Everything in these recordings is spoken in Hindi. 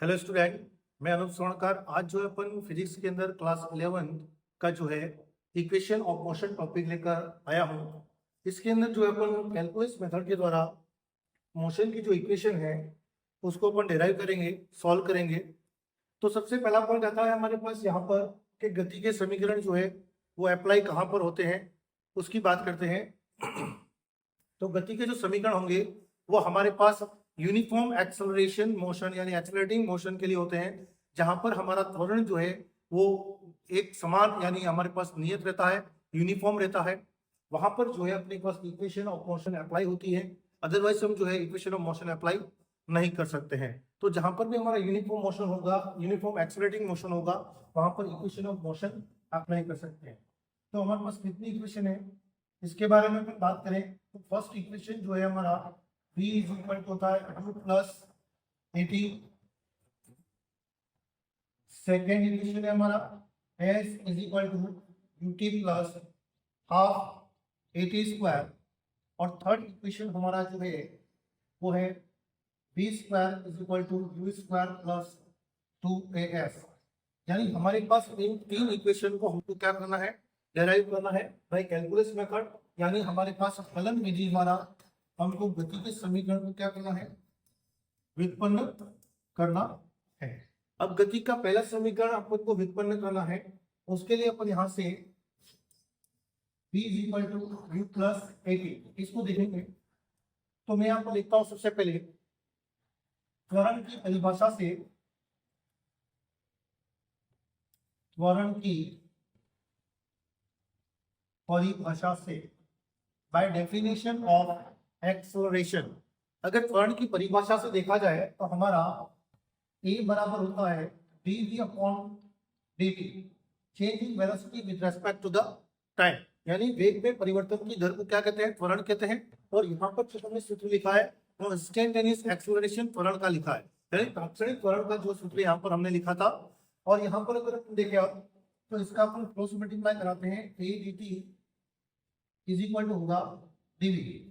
हेलो स्टूडेंट, मैं अनुप स्वर्णकार। आज जो है अपन फिजिक्स के अंदर क्लास 11 का जो है इक्वेशन ऑफ मोशन टॉपिक लेकर आया हूँ। इसके अंदर जो है अपन कैलकुलस मेथड के द्वारा मोशन की जो इक्वेशन है उसको अपन डिराइव करेंगे, सॉल्व करेंगे। तो सबसे पहला पॉइंट आता है हमारे पास यहाँ पर कि गति के समीकरण जो है वो अप्लाई कहाँ पर होते हैं, उसकी बात करते हैं। तो गति के जो समीकरण होंगे वो हमारे पास यूनिफॉर्म एक्सेलरेशन मोशन यानी एक्सेलरेटिंग मोशन के लिए होते हैं, जहां पर हमारा त्वरण जो है वो एक समान यानी हमारे पास नियत रहता है, यूनिफॉर्म रहता है। वहां पर जो है अपने पास इक्वेशन ऑफ मोशन अप्लाई होती है। अदरवाइज हम जो है इक्वेशन ऑफ मोशन अप्लाई नहीं कर सकते हैं। तो जहां पर भी हमारा यूनिफॉर्म मोशन होगा, यूनिफॉर्म एक्सेलरेटिंग मोशन होगा, वहां पर इक्वेशन ऑफ मोशन अप्लाई कर सकते हैं। तो हमारे पास कितनी इक्वेशन है इसके बारे में अपन बात करें तो फर्स्ट इक्वेशन जो है हमारा v इज इक्वल टू होता है u प्लस 80। सेकेंड इक्वेशन है हमारा s is equal to ut plus half 80 square. और थर्ड इक्वेशन हमारा जो है वो है v square is equal to u square plus 2as। यानी हमारे पास इन तीन इक्वेशन को हमको क्या करना है, डेराइव करना है बाय कैलकुलस मेथड। यानी हमारे पास फलन विधि द्वारा हमको गति के समीकरण को क्या करना है, व्युत्पन्न करना है। अब गति का पहला समीकरण अपन को व्युत्पन्न करना है, उसके लिए अपन यहां से v is equal to u plus 80 इसको देखेंगे। तो मैं यहाँ पर लिखता हूं सबसे पहले त्वरण की परिभाषा से, त्वरण की परिभाषा से बाय डेफिनेशन ऑफ एक्सेलरेशन। अगर त्वरण की परिभाषा से देखा जाए तो हमारा a बराबर होता है dv upon dt, change in velocity with respect to the time. यानी वेग में परिवर्तन की दर को क्या कहते हैं, त्वरण कहते हैं। और यहाँ पर जो हमने सूत्र लिखा है वो इंस्टेंटेनियस एक्सेलरेशन त्वरण का लिखा है, यानी तात्क्षणिक त्वरण का जो सूत्र यहाँ पर हमने लिखा था। और यहाँ पर अगर हम देखें तो इसका अपन क्रॉस मल्टीप्लाई कराते हैं, a dt is equal to होगा dv।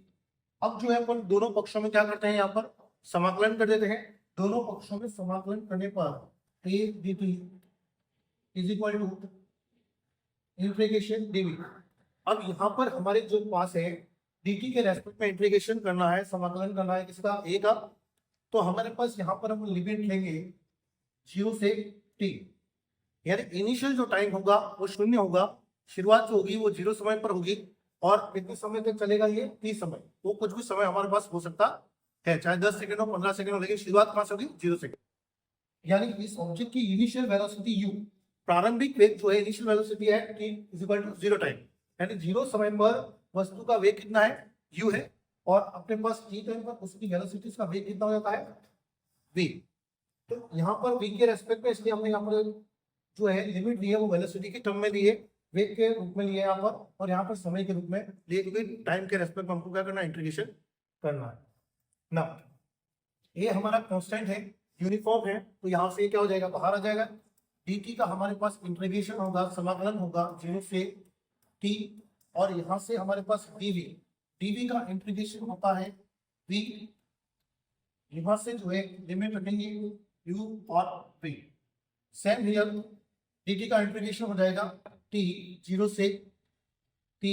अब जो है अपन दोनों पक्षों में क्या करते हैं, यहाँ पर समाकलन कर देते हैं। दोनों पक्षों में समाकलन करने पर a dt is equal to integration dv। अब यहाँ पर हमारे जो पास है dt के रेस्पेक्ट में इंटीग्रेशन करना है, समाकलन करना है किसका, a का। तो हमारे पास यहाँ पर हम लिमिट लेंगे 0 से t, यानी इनिशियल जो टाइम होगा वो 0 होगा, शुरुआत जो होगी वो 0 समय पर होगी और कितने समय तक चलेगा ये t समय। वो कुछ भी समय हमारे पास हो सकता है, चाहे 10 सेकंड हो, 15 सेकंड हो, लेकिन शुरुआत कहां से होगी, 0 सेकंड। यानी इस ऑब्जेक्ट की इनिशियल वेलोसिटी u, प्रारंभिक वेग जो है इनिशियल वेलोसिटी है t is equal to 0 time, यानी 0 समय पर वस्तु का वेग कितना है, u है। और अपने पास t टाइम पर उसकी वेलोसिटी का वेग कितना हो जाता है, v। तो यहाँ पर v के रेस्पेक्ट में, इसलिए हमने यहाँ पर जो है लिमिट ली है वो वेलोसिटी के टर्म में ली है, वेग के रूप में लिया यहाँ पर, और यहाँ पर समय के रूप में लिए, क्योंकि टाइम के रेस्पेक्ट में हमको क्या करना है, इंटीग्रेशन करना है ना। ये हमारा कांस्टेंट है, यूनिफॉर्म है, तो यहाँ से क्या हो जाएगा, बाहर आ जाएगा। dt का हमारे पास इंटीग्रेशन होगा, समाकलन होगा 0 से t, और यहाँ से हमारे पास dv का इंटीग्रेशन होता है v। यहाँ से जो है लिमिट रखेंगे u और v। सेम हियर dt का इंटीग्रेशन हो जाएगा t 0 से t,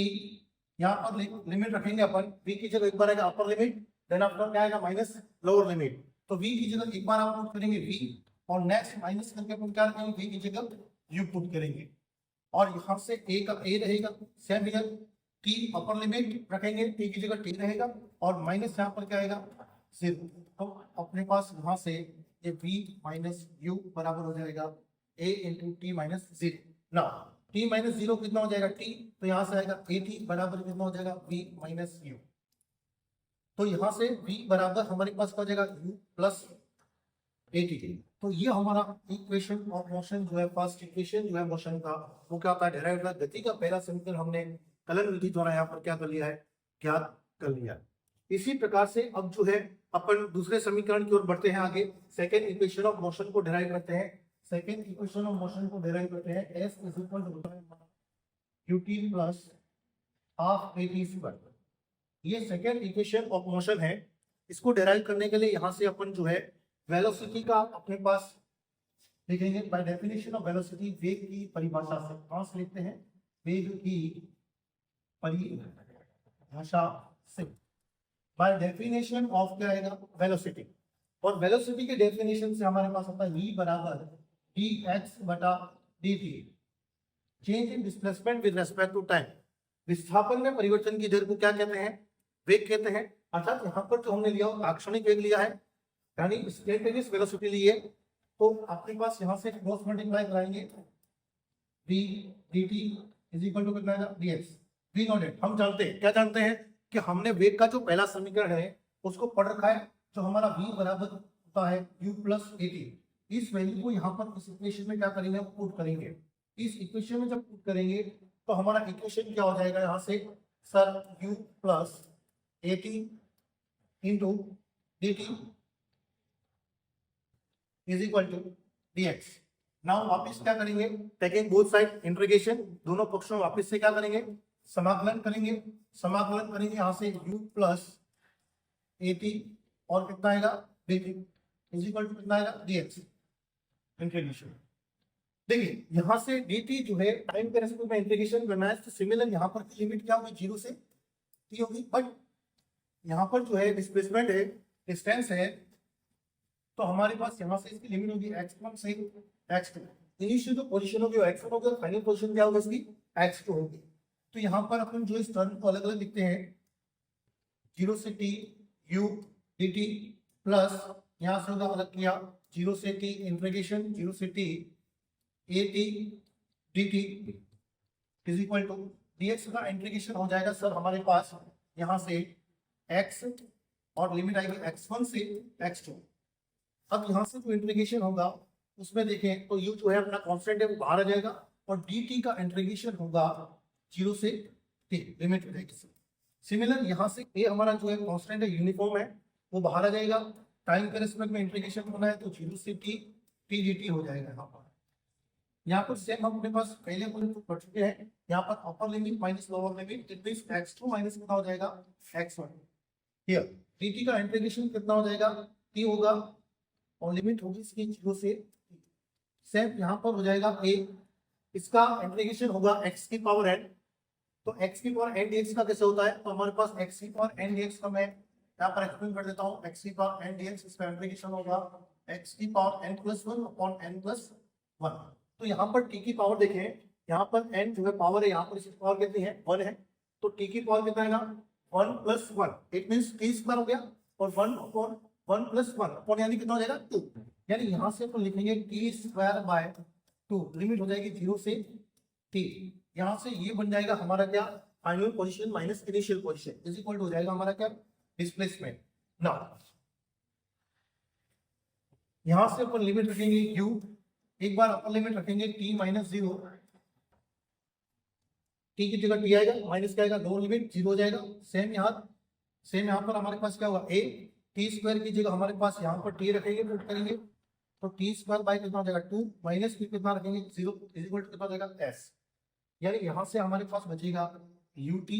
यहाँ पर लिमिट रखेंगे अपन, v की जगह एक बार आएगा अपर लिमिट, देन आफ्टर क्या आएगा माइनस लोअर लिमिट। तो v की जगह एक बार आप पुट करेंगे v, और नेक्स्ट माइनस करके अपन क्या करेंगे, v की जगह u पुट करेंगे। और यहाँ से a का a रहेगा, same here t upper limit रखेंगे, t की जगह t रहेगा, और माइनस यहाँ पर क्या आएगा 0। तो अपने पास यहाँ से ये v माइनस u बराबर हो जाएगा a इंटू टी माइनस 0 ना। t माइनस 0 कितना हो जाएगा t, तो यहाँ से आएगा at बराबर कितना हो जाएगा v माइनस u। तो यहाँ से v बराबर हमारे पास हो जाएगा u प्लस at। तो ये हमारा इक्वेशन ऑफ मोशन जो है, फर्स्ट इक्वेशन जो है मोशन का, वो क्या होता है, डेराइव होता है। गति का पहला समीकरण हमने कलन विधि द्वारा यहाँ पर क्या कर लिया है, ज्ञात कर लिया है। इसी प्रकार से अब जो है अपन दूसरे समीकरण की ओर बढ़ते हैं आगे, सेकेंड इक्वेशन ऑफ मोशन को डेराइव करते हैं। सेकेंड इक्वेशन ऑफ मोशन को डेराइव करते हैं, s इज इक्वल टू होता है ut plus half at square. ये सेकेंड इक्वेशन ऑफ मोशन है। इसको डेराइव करने के लिए यहाँ से अपन जो है वेलोसिटी का अपने पास लिखेंगे बाय डेफिनेशन ऑफ वेलोसिटी, वेग की परिभाषा से। कहां से लिखते हैं? वेग की परिभाषा से, बाय डेफिनेशन ऑफ क्या आएगा? वेलोसिटी। और वेलोसिटी के डेफिनेशन से हमारे पास आता है v बराबर dx बटा dt, change in displacement with respect to time. विस्थापन में परिवर्तन की दर को क्या कहते हैं? वेग कहते हैं। अर्थात यहाँ पर जो हमने लिया वो ताक्षणिक वेग लिया है, यानी इंस्टेंटेनियस वेलोसिटी ली है, तो आपके पास यहाँ से क्रॉस मल्टीप्लाई कराएंगे, v dt is equal to कितना है? dx। v नॉट, हम जानते हैं, क्या जानते हैं कि हमने वेग का जो पहला समीकरण है उसको पढ़ रखा है, जो हमारा v बराबर होता है u प्लस at। इस वैल्यू को यहाँ पर इस इक्वेशन में क्या करेंगे? हम पुट करेंगे। इस इक्वेशन में जब पुट करेंगे तो हमारा इक्वेशन क्या हो जाएगा यहाँ से? Sir u plus at into dt is equal to dx। Now वापस क्या करेंगे? टेकिंग बोथ साइड इंटीग्रेशन, दोनों पक्षों में वापस से क्या करेंगे? समाकलन करेंगे। समाकलन करेंगे यहाँ से u प्लस at और कितना आएगा? dt इज इक्वल टू कितना आएगा? dx integration. देखिए यहाँ से dt जो है टाइम के रेस्पेक्ट में इंटीग्रेशन करना है, तो सिमिलर यहाँ पर की लिमिट क्या होगी? 0 से t होगी। बट यहाँ पर जो है डिस्प्लेसमेंट है, डिस्टेंस है, तो हमारे पास यहाँ से इसकी लिमिट होगी x1 से x2। इनिशियल जो पोजीशन होगी वो x1 होगी, फाइनल पोजीशन क्या होगी इसकी? x2 होगी। तो यहाँ पर अपन जो इस टर्म को अलग अलग लिखते हैं, 0 से t u dt प्लस यहाँ से होगा अलग किया 0 से t इंटीग्रेशन 0 से t at dt is equal to dx का इंटीग्रेशन हो जाएगा सर हमारे पास यहाँ से x और लिमिट आएगी x1 से x2। अब यहाँ से जो इंटीग्रेशन होगा उसमें देखें तो u जो है अपना कांस्टेंट है वो बाहर आ जाएगा, और dt का इंटीग्रेशन होगा 0 से t, लिमिट हो जाएगी। सिमिलर यहाँ से a हमारा जो है कांस्टेंट है, यूनिफॉर्म है, वो बाहर आ जाएगा। टाइम के रिस्पेक्ट में इंटीग्रेशन होना है तो 0 से t dt हो जाएगा। यहाँ पर सेम हम अपने पास पहले पढ़ चुके हैं, यहाँ पर upper limit minus lower limit, it means x2 minus कितना हो जाएगा? x1। हियर dt का इंटीग्रेशन कितना हो जाएगा? t होगा, और लिमिट होगी इसकी 0 से t। सेम यहाँ पर हो जाएगा a, इसका इंटीग्रेशन होगा x की पावर n। तो x की पावर n dx का कैसे होता है? तो हमारे पास x की पावर n dx का मैं यहाँ पर एक्सप्लेन कर देता हूँ। x की पावर n dx, इसका इंटीग्रेशन होगा x की power n plus 1 upon n plus 1। तो यहाँ पर t की पावर देखें, यहाँ पर n जो है पावर है, यहाँ पर इसकी पावर कितनी है? 1 है, तो t की पावर कितना आएगा? 1 plus 1, it means t square हो गया, और 1 अपॉन 1 प्लस 1 अपॉन यानी कितना हो जाएगा? 2। यानी यहाँ से अपन लिखेंगे t स्क्वायर बाय 2, लिमिट हो जाएगी 0 से t। यहाँ से ये बन जाएगा हमारा क्या? Final position minus initial position is equal to हो जाएगा हमारा क्या? डिस्प्लेसमेंट। नाउ यहाँ से अपन लिमिट रखेंगे u, एक बार अपर लिमिट रखेंगे t माइनस 0, t की जगह t आएगा, माइनस क्या आएगा? लोअर लिमिट 0 हो जाएगा। सेम यहाँ पर हमारे पास क्या होगा? a, t स्क्वायर की जगह हमारे पास यहाँ पर t रखेंगे, पुट करेंगे, तो t स्क्वायर बाय कितना हो जाएगा? 2 माइनस फिर कितना रखेंगे? 0 इज इक्वल टू कितना हो जाएगा? s। यानी यहाँ से हमारे पास बचेगा ut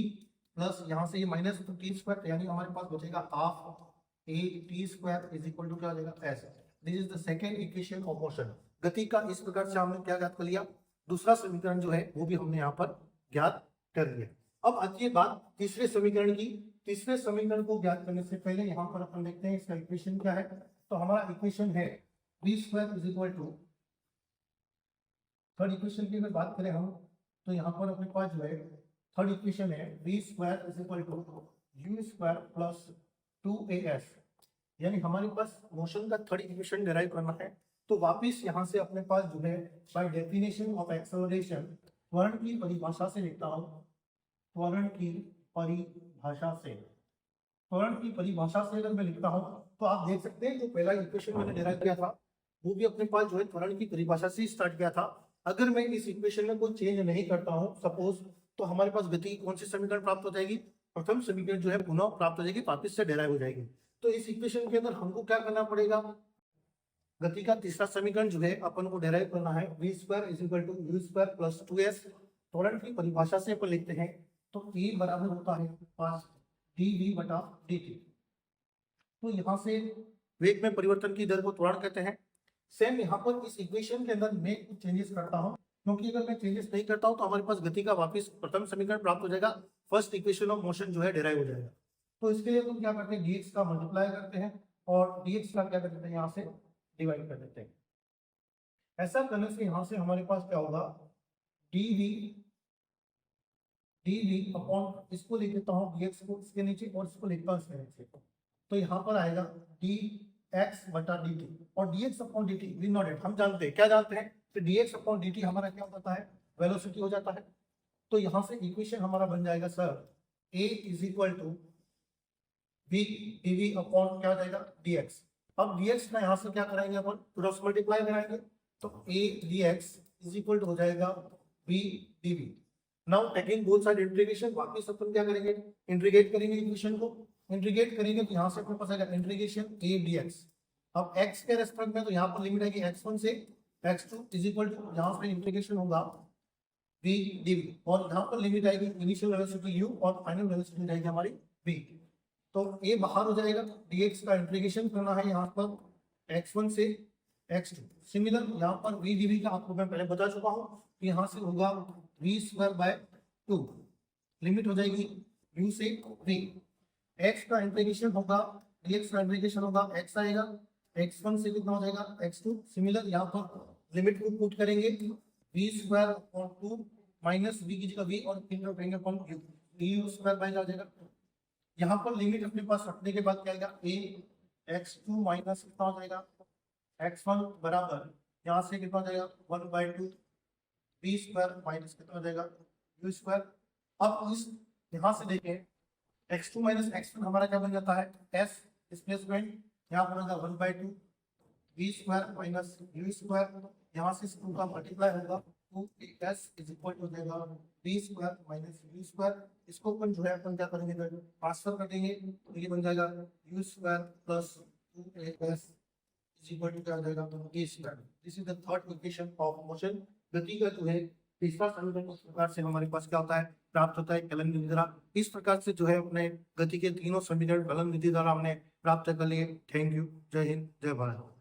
प्लस यहाँ से ये माइनस तो t स्क्वायर, यानी हमारे पास बचेगा half a t square is equal to क्या हो जाएगा? s। This is the second equation of motion. गति का इस प्रकार से हमने क्या ज्ञात कर लिया? दूसरा समीकरण जो है वो भी हमने यहाँ पर ज्ञात कर लिया। अब आती है बात तीसरे समीकरण की। तीसरे समीकरण को ज्ञात करने से पहले यहाँ पर अपन देखते हैं इसका इक्वेशन क्या है। तो हमारा इक्वेशन है v square is equal to, third equation की अगर बात करें हम, तो यहाँ पर अपने पास जो है थर्ड इक्वेशन है v square is equal to u square plus 2as। यानी हमारे पास मोशन का थर्ड इक्वेशन डिराइव करना है। तो वापिस यहाँ से अपने पास जो है बाय डेफिनेशन ऑफ एक्सेलरेशन, त्वरण की परिभाषा से लिखता हूँ, त्वरण की परिभाषा से, त्वरण की परिभाषा से अगर मैं लिखता हूँ तो आप देख सकते हैं जो पहला इक्वेशन मैंने डिराइव किया था वो भी अपने पास जो है त्वरण की परिभाषा से स्टार्ट किया था। अगर मैं इस इक्वेशन में कोई चेंज नहीं करता हूँ सपोज, तो हमारे पास गति कौन सी समीकरण प्राप्त हो जाएगी? प्रथम समीकरण जो है पुनः प्राप्त हो जाएगी, वापिस से डिराइव हो जाएगी। तो इस इक्वेशन के अंदर हमको क्या करना पड़ेगा? गति का तीसरा समीकरण जो है अपन को डिराइव करना है, v square is equal to u square plus 2s। त्वरण की परिभाषा से अपन लिखते हैं तो a बराबर होता है पास dv बटा dt। तो यहाँ से वेग में परिवर्तन की दर को त्वरण कहते हैं। सेम यहाँ पर इस इक्वेशन के अंदर मैं कुछ चेंजेस करता हूँ, क्योंकि अगर मैं चेंजेस नहीं करता हूँ तो हमारे पास गति का वापस प्रथम समीकरण प्राप्त हो जाएगा, फर्स्ट इक्वेशन ऑफ मोशन जो है डिराइव हो जाएगा। तो इसके लिए हम क्या करते हैं, dx का मल्टीप्लाई करते हैं और dx का क्या करते हैं, यहाँ से डिवाइड कर देते हैं। ऐसा करने से यहाँ से हमारे पास क्या होगा, dv अपॉन, इसको लिख देता हूँ dx को इसके नीचे और इसको लिखता हूँ इसके नीचे, तो यहाँ पर आएगा dx बटा dt और dx upon dt we not it, हम जानते हैं, क्या जानते हैं, तो dx अपॉन dt हमारा क्या होता है, वेलोसिटी हो जाता है। तो यहाँ से इक्वेशन हमारा बन जाएगा sir a is equal to v dv upon क्या हो जाएगा dx। अब dx का यहाँ से क्या कराएंगे अपन, क्रॉस मल्टीप्लाई कराएंगे, तो a dx is equal to हो जाएगा v dv। Now taking both side integration, वापस अपन क्या करेंगे, इंटीग्रेट करेंगे इक्वेशन को, इंटीग्रेट करेंगे तो यहाँ से अपने पास आएगा इंटीग्रेशन a dx। अब x के रेस्पेक्ट में तो यहाँ पर लिमिट आएगी x1 से x2 इज इक्वल टू, यहाँ से इंटीग्रेशन होगा v dv और यहाँ पर लिमिट आएगी इनिशियल वेलोसिटी u और फाइनल वेलोसिटी आएगी हमारी v। तो a बाहर हो जाएगा, dx का इंटीग्रेशन करना है यहाँ पर x1 से x2। सिमिलर यहाँ पर v dv का आपको मैं पहले बता चुका हूँ, यहाँ से होगा v स्क्वायर बाय 2, लिमिट हो जाएगी u से v। x का इंटीग्रेशन होगा, dx का इंटीग्रेशन होगा, x आएगा, x1 से कितना हो जाएगा x2। सिमिलर यहाँ पर लिमिट को पुट करेंगे, v square upon 2 minus v की जगह v और इंटू करेंगे upon u, du square by आ जाएगा। यहाँ पर लिमिट अपने पास रखने के बाद क्या आएगा, a x2 माइनस कितना हो जाएगा x1 बराबर यहाँ से कितना हो जाएगा 1/2 v स्क्वायर माइनस कितना हो जाएगा u स्क्वायर। अब इस यहाँ से देखें x2 माइनस x1 हमारा क्या बन जाता है s डिस्प्लेसमेंट, यहाँ पर होगा 1/2 v square minus u square, यहाँ से इसको का मल्टीप्लाई होगा 2s इज इक्वल टू हो जाएगा v square minus u square. इसको अपन जो है अपन क्या करेंगे, ट्रांसफर कर देंगे तो ये बन जाएगा u square plus 2as is equal to क्या हो जाएगा v square. This is the third equation of motion. गति का जो है तीसरा समीकरण इस प्रकार से हमारे पास क्या होता है, प्राप्त होता है कलन विधि द्वारा। इस प्रकार से जो है अपने गति के तीनों समीकरण कलन विधि द्वारा हमने प्राप्त कर लिए। थैंक यू, जय हिंद, जय भारत।